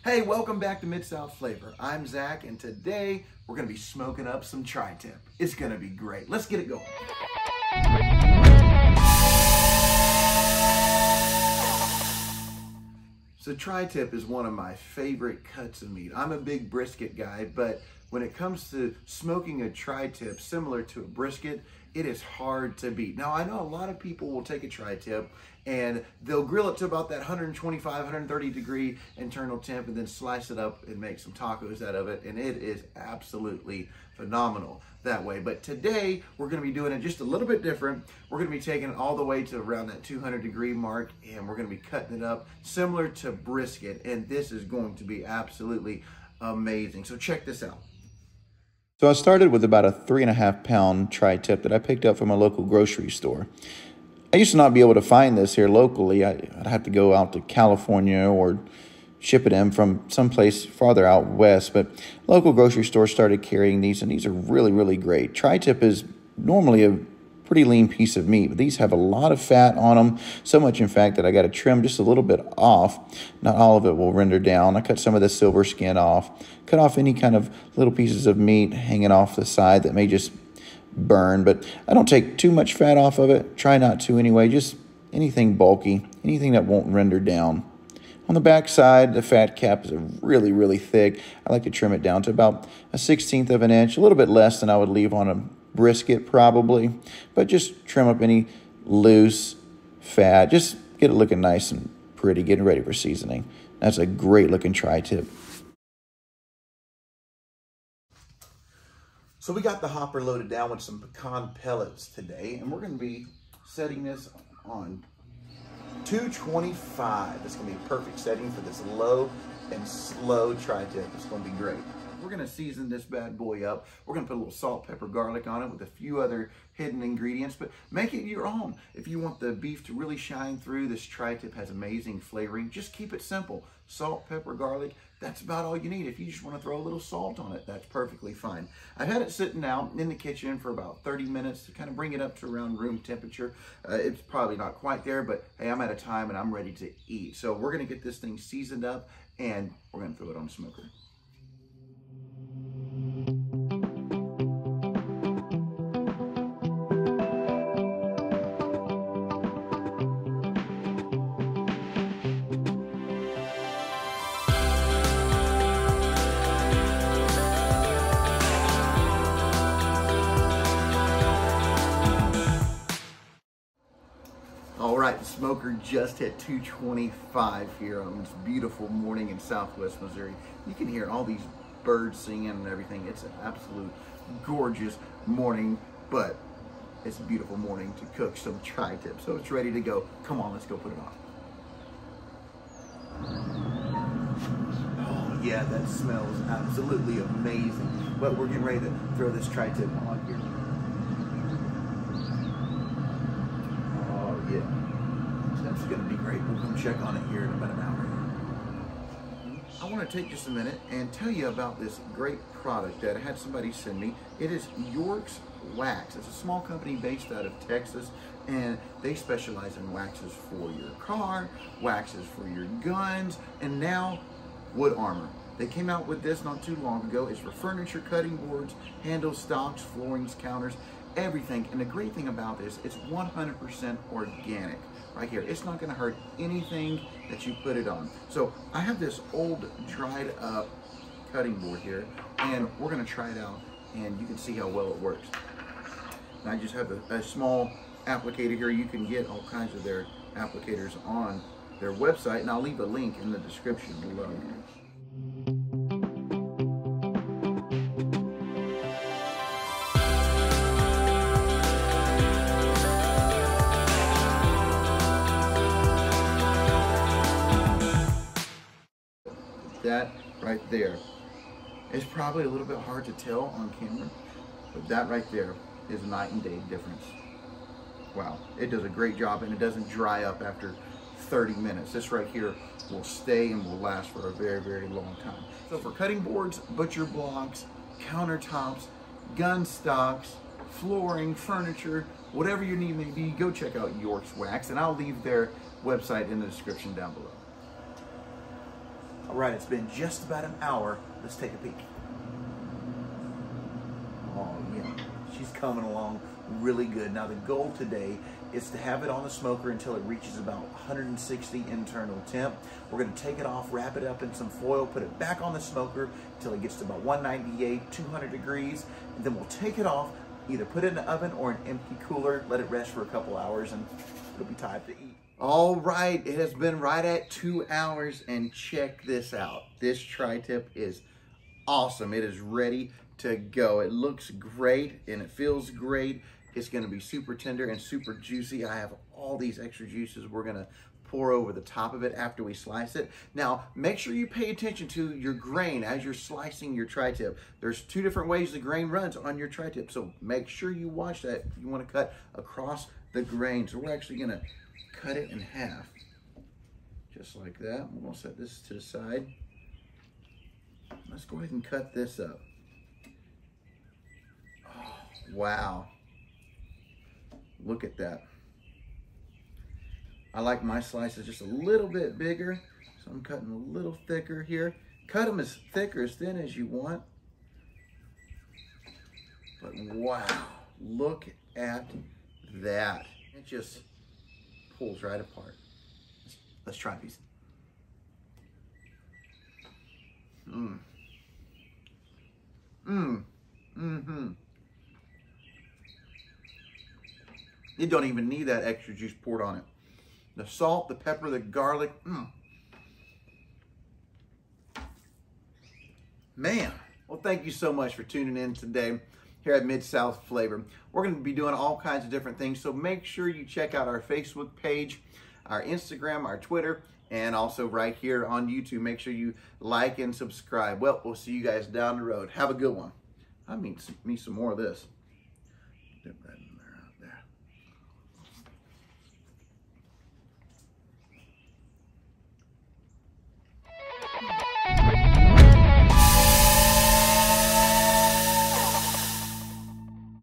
Hey, welcome back to Mid-South Flavor. I'm Zach, and today we're gonna be smoking up some tri-tip. It's gonna be great. Let's get it going. So tri-tip is one of my favorite cuts of meat. I'm a big brisket guy, but when it comes to smoking a tri-tip similar to a brisket, it is hard to beat. Now, I know a lot of people will take a tri-tip and they'll grill it to about that 125, 130 degree internal temp and then slice it up and make some tacos out of it. And it is absolutely phenomenal that way. But today we're gonna be doing it just a little bit different. We're gonna be taking it all the way to around that 200 degree mark and we're gonna be cutting it up similar to brisket. And this is going to be absolutely amazing. So check this out. So I started with about a 3.5 pound tri-tip that I picked up from a local grocery store. I used to not be able to find this here locally. I'd have to go out to California or ship it in from someplace farther out west, but local grocery stores started carrying these, and these are really, really great. Tri-tip is normally a pretty lean piece of meat, but these have a lot of fat on them, so much in fact that I got to trim just a little bit off. Not all of it will render down. I cut some of the silver skin off, cut off any kind of little pieces of meat hanging off the side that may just burn, but I don't take too much fat off of it. Try not to anyway, just anything bulky, anything that won't render down. On the back side, the fat cap is really, really thick. I like to trim it down to about a 1/16 of an inch, a little bit less than I would leave on a brisket probably, but just trim up any loose fat. Just get it looking nice and pretty, getting ready for seasoning. That's a great looking tri-tip. So we got the hopper loaded down with some pecan pellets today, and we're gonna be setting this on 225. It's gonna be a perfect setting for this low and slow tri-tip. It's gonna be great. We're gonna season this bad boy up. We're gonna put a little salt, pepper, garlic on it with a few other hidden ingredients, but make it your own. If you want the beef to really shine through, this tri-tip has amazing flavoring. Just keep it simple. Salt, pepper, garlic, that's about all you need. If you just wanna throw a little salt on it, that's perfectly fine. I've had it sitting out in the kitchen for about 30 minutes to kind of bring it up to around room temperature. It's probably not quite there, but hey, I'm at a time and I'm ready to eat. So we're gonna get this thing seasoned up and we're gonna throw it on the smoker. All right, the smoker just hit 225 here on this beautiful morning in Southwest Missouri. You can hear all these birds singing and everything. It's an absolute gorgeous morning, but it's a beautiful morning to cook some tri-tip. So it's ready to go. Come on, let's go put it on. Oh yeah, that smells absolutely amazing. But we're getting ready to throw this tri-tip on here. Yeah, that's gonna be great. We'll come check on it here in about an hour. I wanna take just a minute and tell you about this great product that I had somebody send me. It is York's Wax. It's a small company based out of Texas, and they specialize in waxes for your car, waxes for your guns, and now wood armor. They came out with this not too long ago. It's for furniture, cutting boards, handles, stocks, floorings, counters, everything. And the great thing about this, it's 100% organic right here. It's not gonna hurt anything that you put it on. So I have this old dried up cutting board here, and we're gonna try it out and you can see how well it works. And I just have a small applicator here. You can get all kinds of their applicators on their website, and I'll leave a link in the description below. That right there is probably a little bit hard to tell on camera, but that right there is a night and day difference. Wow, it does a great job, and it doesn't dry up after 30 minutes. This right here will stay and will last for a very, very long time. So for cutting boards, butcher blocks, countertops, gun stocks, flooring, furniture, whatever your need may be, go check out York's Wax, and I'll leave their website in the description down below. All right, it's been just about an hour. Let's take a peek. Oh yeah, she's coming along really good. Now the goal today is to have it on the smoker until it reaches about 160 internal temp. We're gonna take it off, wrap it up in some foil, put it back on the smoker until it gets to about 198, 200 degrees, and then we'll take it off, either put it in the oven or an empty cooler, let it rest for a couple hours, and it'll be time to eat. All right, it has been right at 2 hours, and check this out. This tri-tip is awesome. It is ready to go. It looks great and it feels great. It's gonna be super tender and super juicy. I have all these extra juices we're gonna pour over the top of it after we slice it. Now, make sure you pay attention to your grain as you're slicing your tri-tip. There's 2 different ways the grain runs on your tri-tip, so make sure you watch that. You wanna cut across the grain. So we're actually gonna cut it in half, just like that. We're gonna set this to the side. Let's go ahead and cut this up. Oh, wow. Look at that. I like my slices just a little bit bigger, so I'm cutting a little thicker here. Cut them as thick or as thin as you want. But wow, look at that. It just pulls right apart. Let's try these. You don't even need that extra juice poured on it. The salt, the pepper, the garlic. Man, well, thank you so much for tuning in today here at Mid-South Flavor. We're going to be doing all kinds of different things, so make sure you check out our Facebook page, our Instagram, our Twitter, and also right here on YouTube. Make sure you like and subscribe. Well, we'll see you guys down the road. Have a good one. I mean, me some more of this. Dip that in.